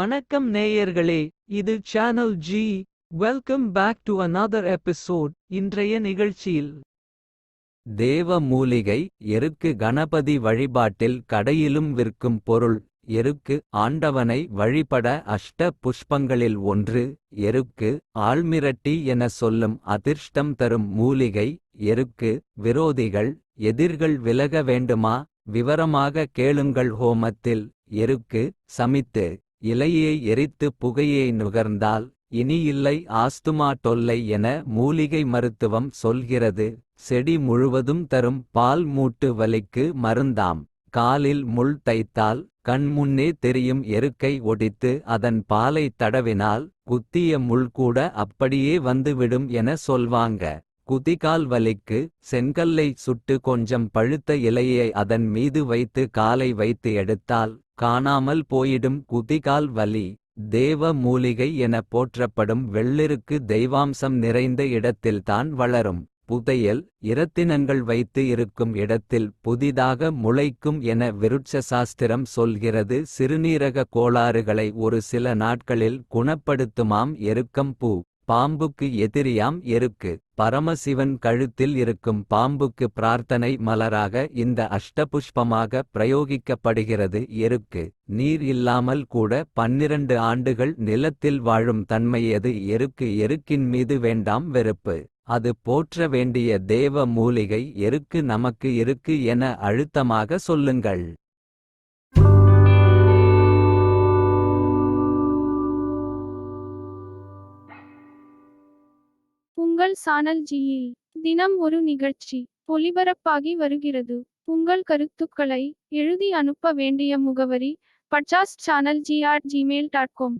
வணக்கம் நேயர்களே, இது channel G. Welcome back to another episode. இன்றைய நிகழ்ச்சியில் தேவ மூலிகை எருக்கு கணபதி வழிபாட்டில் கடையிலும் விற்கும் பொருள். எருக்கு ஆண்டவனை வழிபட அஷ்ட புஷ்பங்களில் ஒன்று. எருக்கு ஆள்மிரட்டி என சொல்லும் அதிர்ஷ்டம் தரும் மூலிகை. எருக்கு விரோதிகள் எதிர்கள் விலக வேண்டுமா? விவரமாக கேளுங்கள். ஹோமத்தில் எருக்கு சமித்து இலையை எரித்து புகையை நுகர்ந்தால் இனி இல்லை ஆஸ்துமா தொல்லை என மூலிகை மருத்துவம் சொல்கிறது. செடி முழுவதும் தரும் பால் மூட்டு வலிக்கு மருந்தாம். காலில் முள் தைத்தால் கண் முன்னே தெரியும் எருக்கை ஒடித்து அதன் பாலை தடவினால் குத்திய முள் கூட அப்படியே வந்துவிடும் என சொல்வாங்க. குதிகால் வலிக்கு செங்கல்லை சுட்டு கொஞ்சம் பழுத்த இலையை அதன் மீது வைத்து காலை வைத்து எடுத்தால் காணாமல் போயிடும் குதிகால் வலி. தேவ மூலிகை என போற்றப்படும் வெள்ளெருக்கு தெய்வாம்சம் நிறைந்த இடத்தில்தான் வளரும். புதையல் இரத்தினங்கள் வைத்து இருக்கும் இடத்தில் புதிதாக முளைக்கும் என விருட்ச சாஸ்திரம் சொல்கிறது. சிறுநீரக கோளாறுகளை ஒரு சில நாட்களில் குணப்படுத்துமாம் எருக்கம் பூ. பாம்புக்கு எதிரியாம் எருக்கு. பரமசிவன் கழுத்தில் இருக்கும் பாம்புக்கு பிரார்த்தனை மலராக இந்த அஷ்டபுஷ்பமாக பிரயோகிக்கப்படுகிறது எருக்கு. நீர் இல்லாமல் கூட 12 ஆண்டுகள் நிலத்தில் வாழும் தன்மையது எருக்கு. எருக்கின் மீது வேண்டாம் வெறுப்பு. அது போற்ற வேண்டிய தேவ மூலிகை எருக்கு. நமக்கு இருக்கு என அழுத்தமாக சொல்லுங்கள். உங்கள் சானல் ஜியில் தினம் ஒரு நிகழ்ச்சி ஒளிபரப்பாகி வருகிறது. உங்கள் கருத்துக்களை எழுதி அனுப்ப வேண்டிய முகவரி podcast.channelg@gmail.com.